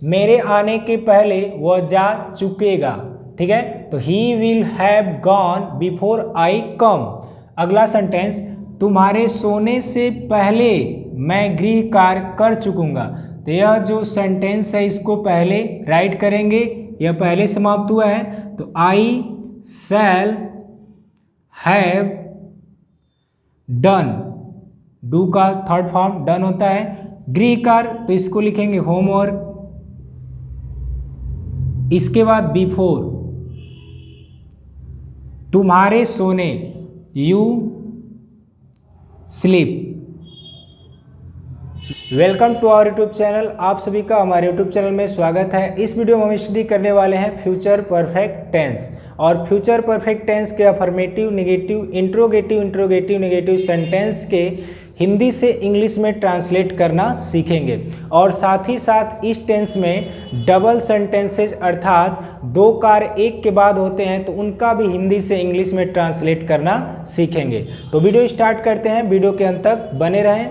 मेरे आने के पहले वह जा चुकेगा। ठीक है, तो he will have gone before I come. अगला सेंटेंस, तुम्हारे सोने से पहले मैं गृह कार्य कर चुकूंगा। तो यह जो सेंटेंस है इसको पहले राइट करेंगे, यह पहले समाप्त हुआ है। तो I shall have done, do का थर्ड फॉर्म डन होता है। गृह कार्य तो इसको लिखेंगे होमवर्क, इसके बाद बिफोर, तुम्हारे सोने you sleep. Welcome to our YouTube channel, आप सभी का हमारे यूट्यूब चैनल में स्वागत है। इस वीडियो में हम स्टडी करने वाले हैं फ्यूचर परफेक्ट टेंस, और फ्यूचर परफेक्ट टेंस के affirmative, negative, interrogative, negative sentence के हिंदी से इंग्लिश में ट्रांसलेट करना सीखेंगे। और साथ ही साथ इस टेंस में डबल सेंटेंसेज अर्थात दो कार्य एक के बाद होते हैं तो उनका भी हिंदी से इंग्लिश में ट्रांसलेट करना सीखेंगे। तो वीडियो स्टार्ट करते हैं, वीडियो के अंत तक बने रहें।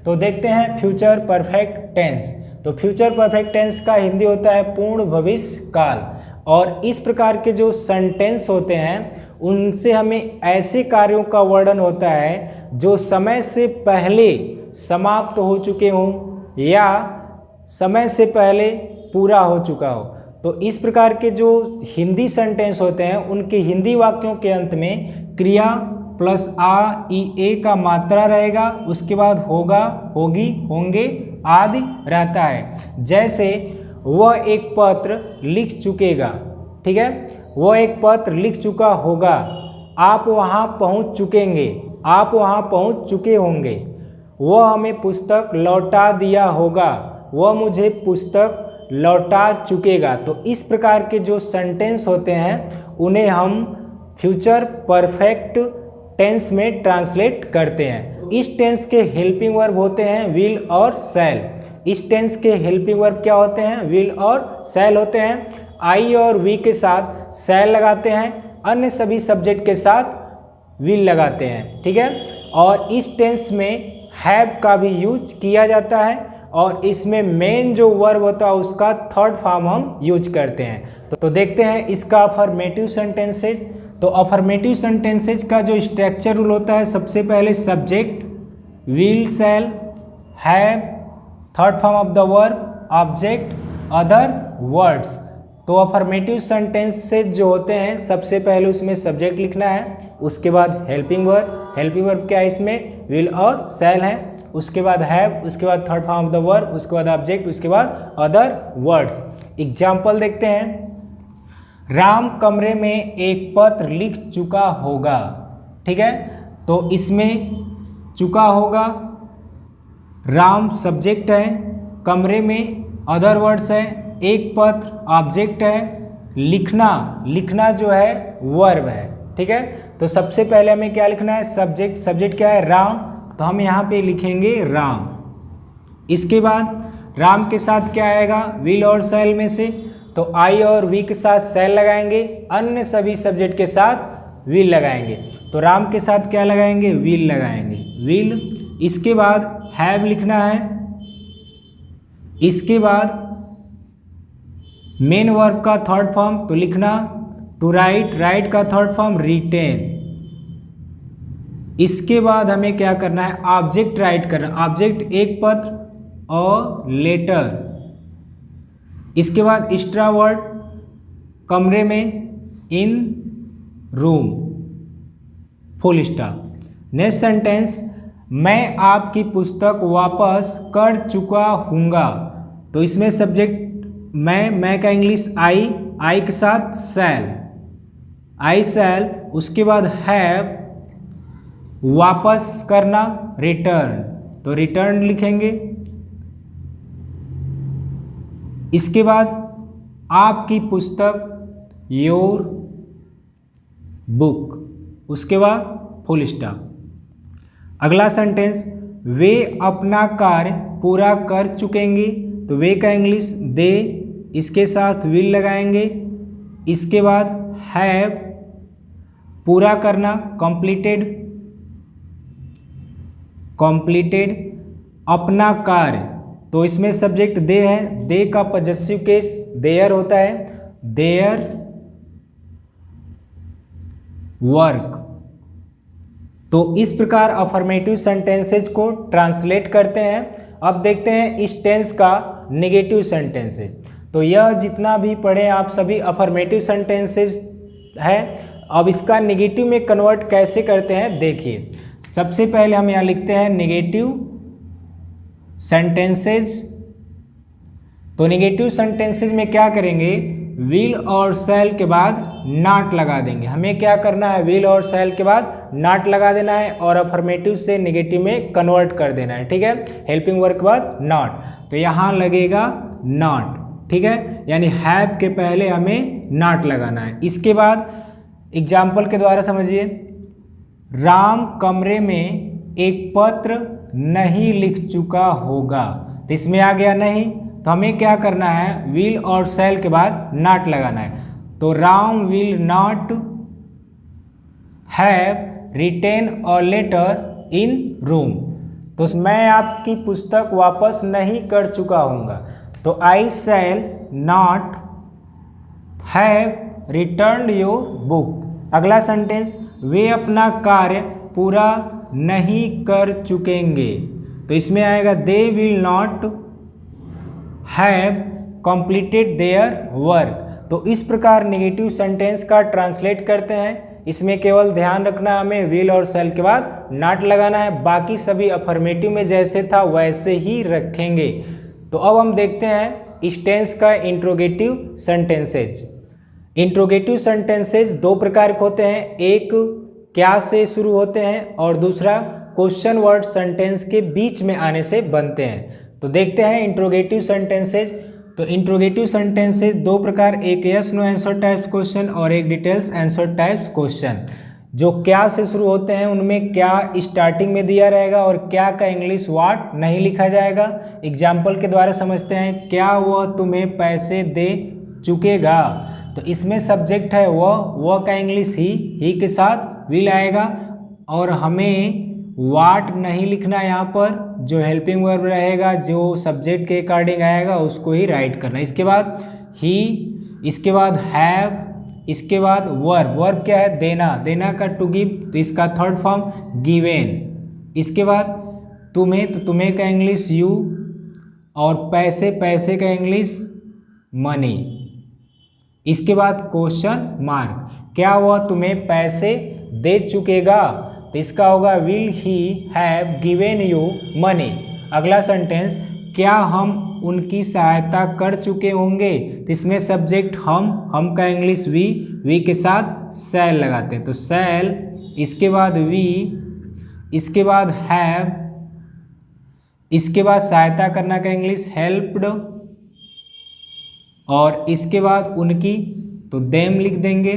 तो देखते हैं फ्यूचर परफेक्ट टेंस। तो फ्यूचर परफेक्ट टेंस का हिंदी होता है पूर्ण भविष्य काल। और इस प्रकार के जो सेंटेंस होते हैं उनसे हमें ऐसे कार्यों का वर्णन होता है जो समय से पहले समाप्त हो चुके हों या समय से पहले पूरा हो चुका हो। तो इस प्रकार के जो हिंदी सेंटेंस होते हैं उनके हिंदी वाक्यों के अंत में क्रिया प्लस आ ई ए का मात्रा रहेगा, उसके बाद होगा, होगी, होंगे आदि रहता है। जैसे वह एक पत्र लिख चुकेगा, ठीक है, वह एक पत्र लिख चुका होगा, आप वहाँ पहुँच चुकेंगे, आप वहाँ पहुँच चुके होंगे, वह हमें पुस्तक लौटा दिया होगा, वह मुझे पुस्तक लौटा चुकेगा। तो इस प्रकार के जो सेंटेंस होते हैं उन्हें हम फ्यूचर परफेक्ट टेंस में ट्रांसलेट करते हैं। इस टेंस के हेल्पिंग वर्ब होते हैं विल और शैल। इस टेंस के हेल्पिंग वर्ब क्या होते हैं? विल और शैल होते हैं। आई और वी के साथ शैल लगाते हैं, अन्य सभी सब्जेक्ट के साथ विल लगाते हैं। ठीक है, और इस टेंस में हैव का भी यूज किया जाता है और इसमें मेन जो वर्ब होता है उसका थर्ड फॉर्म हम यूज करते हैं। तो देखते हैं इसका अफर्मेटिव सेंटेंसेज। तो अफर्मेटिव सेंटेंसेज का जो स्ट्रक्चर रूल होता है, सबसे पहले subject will shall have, third form of the verb object other words. तो अफर्मेटिव सेंटेंसेज जो होते हैं सबसे पहले उसमें सब्जेक्ट लिखना है, उसके बाद हेल्पिंग वर्ब, हेल्पिंग वर्ब क्या है इसमें विल और शैल है, उसके बाद हैव, उसके बाद third form of the verb, उसके बाद ऑब्जेक्ट, उसके बाद अदर वर्ड्स। एग्जाम्पल देखते हैं। राम कमरे में एक पत्र लिख चुका होगा। ठीक है, तो इसमें चुका होगा, राम सब्जेक्ट है, कमरे में अदर वर्ड्स है, एक पत्र ऑब्जेक्ट है, लिखना, लिखना जो है वर्ब है। ठीक है, तो सबसे पहले हमें क्या लिखना है? सब्जेक्ट, सब्जेक्ट क्या है? राम, तो हम यहाँ पे लिखेंगे राम। इसके बाद राम के साथ क्या आएगा? विल और शैल में से, तो आई और वी के साथ शैल लगाएंगे, अन्य सभी सब्जेक्ट के साथ विल लगाएंगे। तो राम के साथ क्या लगाएंगे? विल लगाएंगे, विल। इसके बाद हैव लिखना है, इसके बाद मेन वर्ब का थर्ड फॉर्म तो लिखना टू राइट, राइट का थर्ड फॉर्म रिटेन। इसके बाद हमें क्या करना है? ऑब्जेक्ट राइट करना, ऑब्जेक्ट एक पत्र और लेटर। इसके बाद एक्स्ट्रा वर्ड कमरे में, in room, full stop. Next sentence, मैं आपकी पुस्तक वापस कर चुका हूँगा। तो इसमें सब्जेक्ट मैं का इंग्लिश आई के साथ शैल, आई शैल, उसके बाद हैव, वापस करना रिटर्न, तो रिटर्न लिखेंगे। इसके बाद आपकी पुस्तक योर बुक, उसके बाद फुल स्टॉप। अगला सेंटेंस, वे अपना कार्य पूरा कर चुकेंगे। तो वे का इंग्लिश दे, इसके साथ विल लगाएंगे। इसके बाद हैव, पूरा करना, कंप्लीटेड, कंप्लीटेड, अपना कार्य तो इसमें सब्जेक्ट दे है, दे का पॉजेसिव केस देयर होता है, देयर वर्क। तो इस प्रकार अफर्मेटिव सेंटेंसेज को ट्रांसलेट करते हैं। अब देखते हैं इस टेंस का नेगेटिव सेंटेंसेज। तो यह जितना भी पढ़े आप सभी अफर्मेटिव सेंटेंसेज है। अब इसका नेगेटिव में कन्वर्ट कैसे करते हैं देखिए। सबसे पहले हम यहाँ लिखते हैं नेगेटिव सेंटेंसेज। तो नेगेटिव सेंटेंसेज में क्या करेंगे, विल और शैल के बाद नॉट लगा देंगे। हमें क्या करना है, विल और शैल के बाद नॉट लगा देना है और अफर्मेटिव से नेगेटिव में कन्वर्ट कर देना है। ठीक है, हेल्पिंग वर्ब के बाद नॉट, तो यहाँ लगेगा नॉट। ठीक है, यानी हैव के पहले हमें नॉट लगाना है। इसके बाद एग्जाम्पल के द्वारा समझिए, राम कमरे में एक पत्र नहीं लिख चुका होगा। तो इसमें आ गया नहीं, तो हमें क्या करना है, विल और शैल के बाद नॉट लगाना है। तो Ram will not have written a letter in room. तो मैं आपकी पुस्तक वापस नहीं कर चुका हूँगा। तो I shall not have return your book. अगला सेंटेंस, वे अपना कार्य पूरा नहीं कर चुकेंगे। तो इसमें आएगा they will not have completed their work. तो इस प्रकार नेगेटिव सेंटेंस का ट्रांसलेट करते हैं। इसमें केवल ध्यान रखना है हमें विल और शैल के बाद नॉट लगाना है, बाकी सभी अफर्मेटिव में जैसे था वैसे ही रखेंगे। तो अब हम देखते हैं इस टेंस का इंट्रोगेटिव सेंटेंसेज। इंट्रोगेटिव सेंटेंसेज दो प्रकार के होते हैं, एक क्या से शुरू होते हैं और दूसरा क्वेश्चन वर्ड सेंटेंस के बीच में आने से बनते हैं। तो देखते हैं इंट्रोगेटिव सेंटेंसेज। तो इंट्रोगेटिव सेंटेंसेज दो प्रकार, एक yes no answer types question और एक डिटेल्स आंसर टाइप्स क्वेश्चन। जो क्या से शुरू होते हैं उनमें क्या स्टार्टिंग में दिया रहेगा और क्या का इंग्लिश व्हाट नहीं लिखा जाएगा। एग्जाम्पल के द्वारा समझते हैं, क्या वह तुम्हें पैसे दे चुकेगा। तो इसमें सब्जेक्ट है वह का इंग्लिश ही के साथ विल आएगा और हमें वाट नहीं लिखना, यहाँ पर जो हेल्पिंग वर्ब रहेगा जो सब्जेक्ट के अकॉर्डिंग आएगा उसको ही राइट करना। इसके बाद ही, इसके बाद हैव, इसके बाद वर्ब क्या है, देना का टू गिव, तो इसका थर्ड फॉर्म गिवेन। इसके बाद तुम्हें, तो तुम्हें का इंग्लिश यू और पैसे का इंग्लिश मनी। इसके बाद क्वेश्चन मार्क, क्या वह तुम्हें पैसे दे चुकेगा। तो इसका होगा will he have given you money. अगला सेंटेंस, क्या हम उनकी सहायता कर चुके होंगे। तो इसमें सब्जेक्ट हम का इंग्लिश वी के साथ शैल लगाते हैं। तो शैल, इसके बाद वी, इसके बाद हैव, इसके बाद सहायता करना का इंग्लिश हेल्प्ड और इसके बाद उनकी, तो देम लिख देंगे।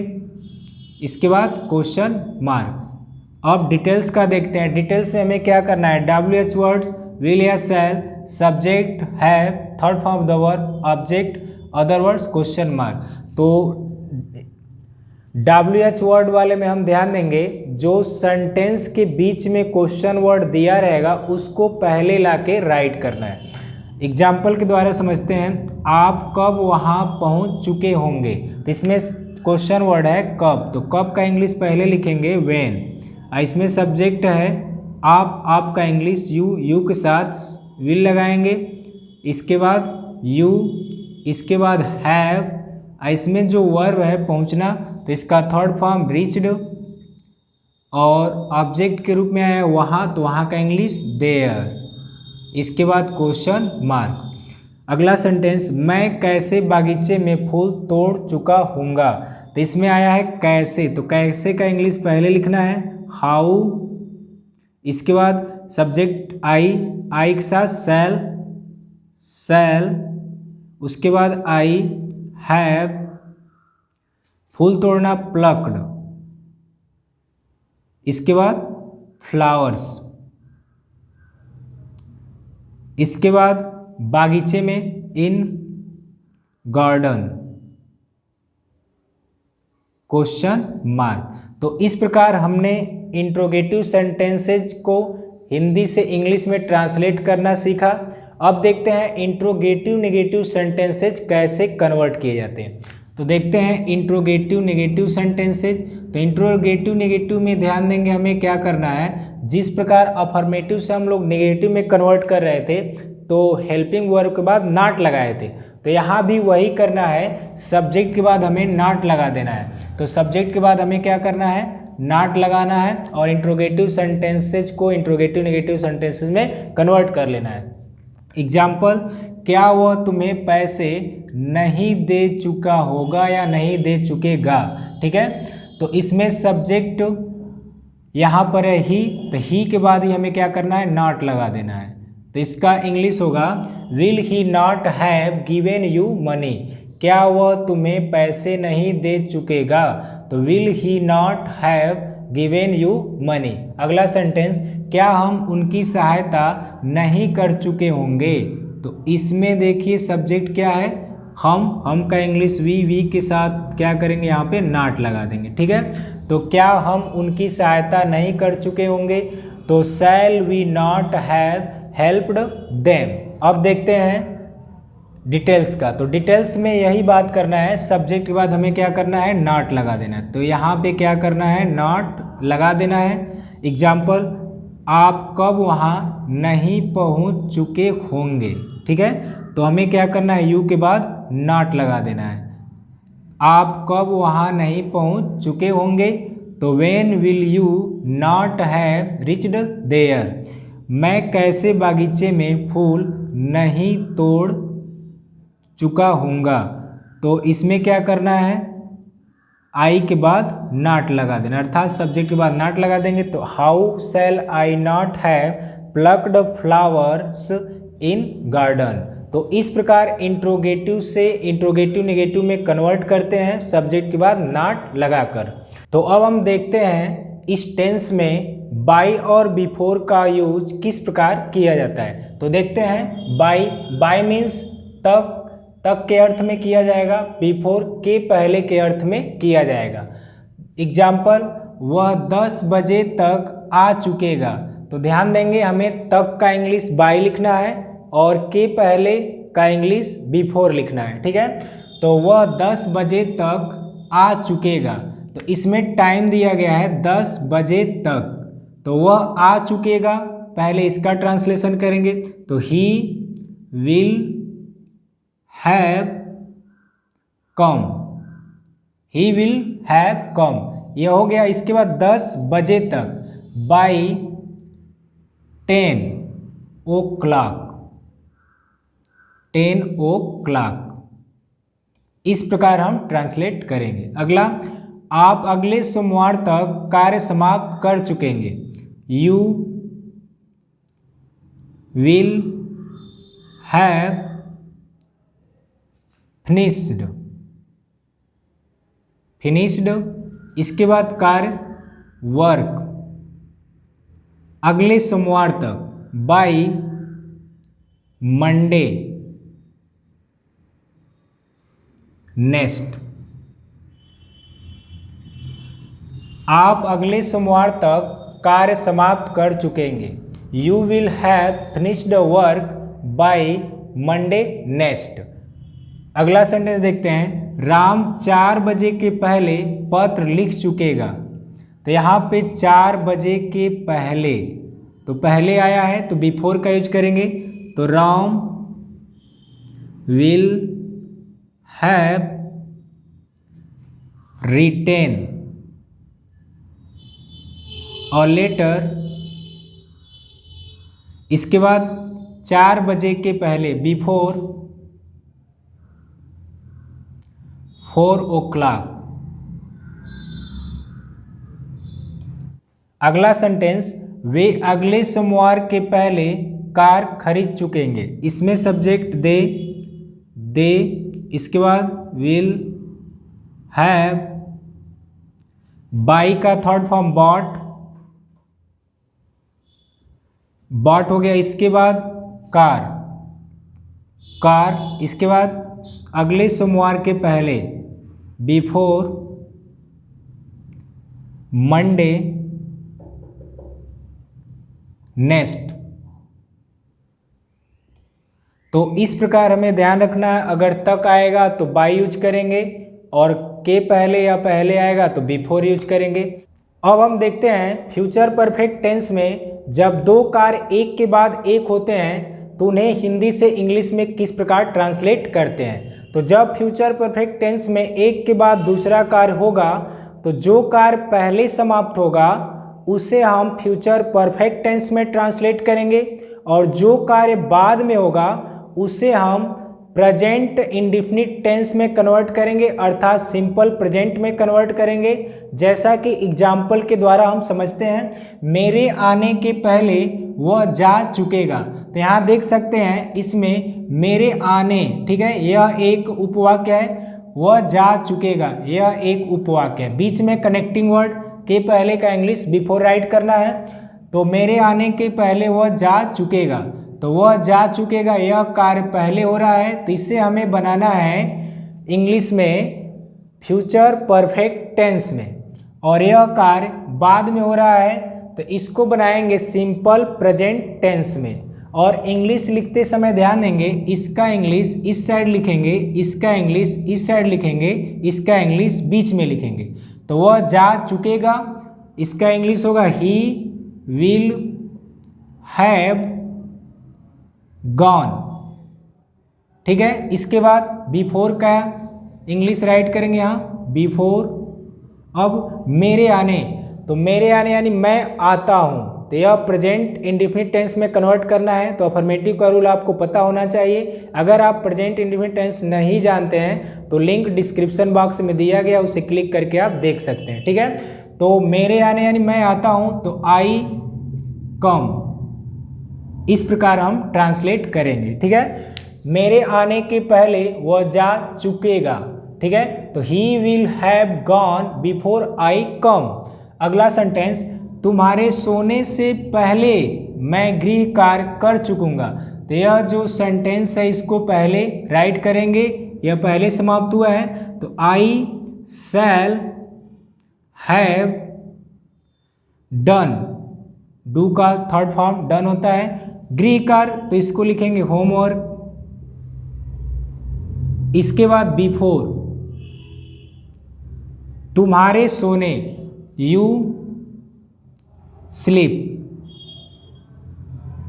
इसके बाद क्वेश्चन मार्क। अब डिटेल्स का देखते हैं। डिटेल्स में हमें क्या करना है, WH वर्ड्स, विल या shall, subject have, third form of the verb, object, other words, question mark. तो WH वर्ड वाले में हम ध्यान देंगे, जो सेंटेंस के बीच में क्वेश्चन वर्ड दिया रहेगा उसको पहले लाके राइट करना है। एग्जाम्पल के द्वारा समझते हैं, आप कब वहाँ पहुँच चुके होंगे। तो इसमें क्वेश्चन वर्ड है कब, तो कब का इंग्लिश पहले लिखेंगे व्हेन। इसमें सब्जेक्ट है आपका इंग्लिश यू के साथ विल लगाएंगे। इसके बाद यू, इसके बाद हैव, इसमें जो वर्ब है पहुंचना, तो इसका थर्ड फॉर्म रीच्ड और ऑब्जेक्ट के रूप में आया वहाँ, तो वहाँ का इंग्लिश देयर। इसके बाद क्वेश्चन मार्क। अगला सेंटेंस, मैं कैसे बागीचे में फूल तोड़ चुका हूँगा। तो इसमें आया है कैसे, तो कैसे का इंग्लिश पहले लिखना है हाउ। इसके बाद सब्जेक्ट आई के साथ शैल, उसके बाद आई हैव, फूल तोड़ना प्लक्ड, इसके बाद फ्लावर्स, इसके बाद बागीचे में इन गार्डन, क्वेश्चन मार्क। तो इस प्रकार हमने इंट्रोगेटिव सेंटेंसेज को हिंदी से इंग्लिश में ट्रांसलेट करना सीखा अब देखते हैं इंट्रोगेटिव नेगेटिव सेंटेंसेज कैसे कन्वर्ट किए जाते हैं। तो देखते हैं इंट्रोगेटिव नेगेटिव सेंटेंसेज। तो इंट्रोगेटिव नेगेटिव में ध्यान देंगे हमें क्या करना है, जिस प्रकार अफर्मेटिव से हम लोग नेगेटिव में कन्वर्ट कर रहे थे तो हेल्पिंग वर्ब के बाद नॉट लगाए थे, तो यहाँ भी वही करना है। सब्जेक्ट के बाद हमें नॉट लगा देना है। तो सब्जेक्ट के बाद हमें क्या करना है, नॉट लगाना है और इंट्रोगेटिव सेंटेंसेज को इंट्रोगेटिव नेगेटिव सेंटेंसेज में कन्वर्ट कर लेना है। एग्जाम्पल, क्या वह तुम्हें पैसे नहीं दे चुका होगा या नहीं दे चुकेगा। ठीक है, तो इसमें सब्जेक्ट यहाँ पर है ही, तो ही के बाद ही हमें क्या करना है, नॉट लगा देना है। तो इसका इंग्लिश होगा will he not have given you money. क्या वह तुम्हें पैसे नहीं दे चुकेगा, तो will he not have given you money. अगला सेंटेंस, क्या हम उनकी सहायता नहीं कर चुके होंगे। तो इसमें देखिए सब्जेक्ट क्या है, हम का इंग्लिश वी के साथ क्या करेंगे, यहाँ पे नॉट लगा देंगे। ठीक है, तो क्या हम उनकी सहायता नहीं कर चुके होंगे, तो shall we not have helped them. अब देखते हैं डिटेल्स का। तो डिटेल्स में यही बात करना है, सब्जेक्ट के बाद हमें क्या करना है, नॉट लगा देना है। तो यहाँ पे क्या करना है, नॉट लगा देना है। एग्जाम्पल, आप कब वहाँ नहीं पहुँच चुके होंगे। ठीक है, तो हमें क्या करना है, यू के बाद नॉट लगा देना है। आप कब वहाँ नहीं पहुँच चुके होंगे, तो when will you not have reached there. मैं कैसे बागीचे में फूल नहीं तोड़ चुका हूँगा। तो इसमें क्या करना है, आई के बाद नॉट लगा देना, अर्थात सब्जेक्ट के बाद नॉट लगा देंगे। तो how shell I not have plucked flowers in garden. तो इस प्रकार इंट्रोगेटिव से इंट्रोगेटिव नेगेटिव में कन्वर्ट करते हैं सब्जेक्ट के बाद नॉट लगाकर। तो अब हम देखते हैं इस टेंस में बाई और बिफोर का यूज किस प्रकार किया जाता है। तो देखते हैं, बाई मीन्स तक के अर्थ में किया जाएगा, बिफोर के पहले के अर्थ में किया जाएगा। एग्जाम्पल, वह 10 बजे तक आ चुकेगा। तो ध्यान देंगे हमें तक का इंग्लिश बाई लिखना है और के पहले का इंग्लिश बिफोर लिखना है। ठीक है, तो वह 10 बजे तक आ चुकेगा। तो इसमें टाइम दिया गया है 10 बजे तक, तो वह आ चुकेगा, पहले इसका ट्रांसलेशन करेंगे। तो he will have come, he will have come, यह हो गया। इसके बाद 10 बजे तक, बाई 10 o'clock, 10 o'clock, इस प्रकार हम ट्रांसलेट करेंगे। अगला, आप अगले सोमवार तक कार्य समाप्त कर चुकेंगे। यू विल हैव फिनिश्ड, इसके बाद कार्य वर्क, अगले सोमवार तक, बाय मंडे नेक्स्ट। आप अगले सोमवार तक कार्य समाप्त कर चुकेंगे। You will have finished work by Monday next. अगला सेंटेंस देखते हैं, राम 4 बजे के पहले पत्र लिख चुकेगा। तो यहाँ पे 4 बजे के पहले, तो पहले आया है तो बिफोर का यूज करेंगे। तो राम विल हैव रिटेन और लेटर, इसके बाद 4 बजे के पहले बिफोर 4 o'clock। अगला सेंटेंस, वे अगले सोमवार के पहले कार खरीद चुकेंगे। इसमें सब्जेक्ट दे, इसके बाद विल हैव, बाई का थर्ड फॉर्म बॉट हो गया। इसके बाद कार, इसके बाद अगले सोमवार के पहले बिफोर मंडे नेक्स्ट। तो इस प्रकार हमें ध्यान रखना है, अगर तक आएगा तो बाय यूज करेंगे और के पहले या पहले आएगा तो बिफोर यूज करेंगे। अब हम देखते हैं फ्यूचर परफेक्ट टेंस में जब दो कार्य एक के बाद एक होते हैं तो उन्हें हिंदी से इंग्लिश में किस प्रकार ट्रांसलेट करते हैं। तो जब फ्यूचर परफेक्ट टेंस में एक के बाद दूसरा कार्य होगा तो जो कार्य पहले समाप्त होगा उसे हम फ्यूचर परफेक्ट टेंस में ट्रांसलेट करेंगे और जो कार्य बाद में होगा उसे हम प्रेजेंट इंडेफिनिट टेंस में कन्वर्ट करेंगे, अर्थात सिंपल प्रेजेंट में कन्वर्ट करेंगे। जैसा कि एग्जाम्पल के द्वारा हम समझते हैं, मेरे आने के पहले वह जा चुकेगा। तो यहाँ देख सकते हैं इसमें मेरे आने, ठीक है, यह एक उपवाक्य है, वह जा चुकेगा यह एक उपवाक्य है। बीच में कनेक्टिंग वर्ड के पहले का इंग्लिश बिफोर राइट करना है। तो मेरे आने के पहले वह जा चुकेगा, तो वह जा चुकेगा यह कार्य पहले हो रहा है, तो इससे हमें बनाना है इंग्लिश में फ्यूचर परफेक्ट टेंस में, और यह कार्य बाद में हो रहा है तो इसको बनाएंगे सिंपल प्रेजेंट टेंस में। और इंग्लिश लिखते समय ध्यान देंगे, इसका इंग्लिश इस साइड लिखेंगे, इसका इंग्लिश इस साइड लिखेंगे, इसका इंग्लिश बीच में लिखेंगे। तो वह जा चुकेगा, इसका इंग्लिश होगा ही विल हैव गॉन, ठीक है। इसके बाद बिफोर का इंग्लिश राइट करेंगे यहाँ बिफोर। अब मेरे आने, तो मेरे आने यानी मैं आता हूँ, तो यह प्रेजेंट इंडेफिनिट टेंस में कन्वर्ट करना है। तो अफर्मेटिव का रूल आपको पता होना चाहिए। अगर आप प्रेजेंट इंडेफिनिट टेंस नहीं जानते हैं तो लिंक डिस्क्रिप्शन बॉक्स में दिया गया, उसे क्लिक करके आप देख सकते हैं, ठीक है। तो मेरे आने यानी मैं आता हूँ, तो आई कम, इस प्रकार हम ट्रांसलेट करेंगे, ठीक है। मेरे आने के पहले वह जा चुकेगा, ठीक है। तो he will have gone before I come. अगला सेंटेंस, तुम्हारे सोने से पहले मैं गृह कार्य कर चुकूंगा। तो यह जो सेंटेंस है इसको पहले राइट करेंगे, यह पहले समाप्त हुआ है। तो I shall have done, do का थर्ड फॉर्म डन होता है। गृह कार्य, तो इसको लिखेंगे होमवर्क। इसके बाद बिफोर, तुम्हारे सोने यू स्लीप,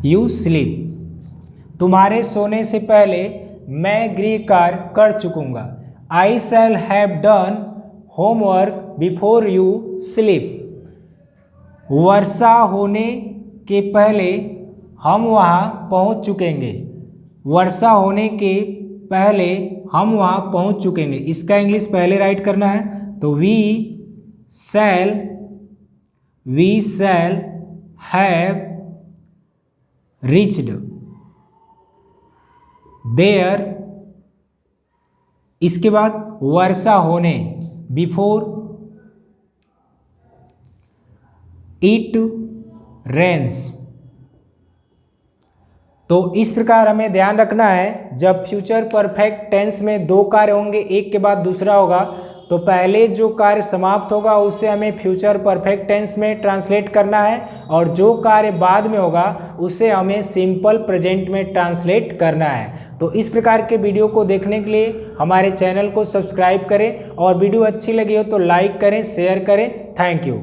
यू स्लीप। तुम्हारे सोने से पहले मैं गृह कार्य कर चुकूंगा। I shall have done homework before you sleep. वर्षा होने के पहले हम वहाँ पहुँच चुकेंगे, वर्षा होने के पहले हम वहाँ पहुँच चुकेंगे। इसका इंग्लिश पहले राइट करना है। तो we shall have reached there. इसके बाद वर्षा होने बिफोर इट रेन्स। तो इस प्रकार हमें ध्यान रखना है, जब फ्यूचर परफेक्ट टेंस में दो कार्य होंगे एक के बाद दूसरा होगा, तो पहले जो कार्य समाप्त होगा उसे हमें फ्यूचर परफेक्ट टेंस में ट्रांसलेट करना है, और जो कार्य बाद में होगा उसे हमें सिंपल प्रेजेंट में ट्रांसलेट करना है। तो इस प्रकार के वीडियो को देखने के लिए हमारे चैनल को सब्सक्राइब करें, और वीडियो अच्छी लगी हो तो लाइक करें, शेयर करें। Thank you.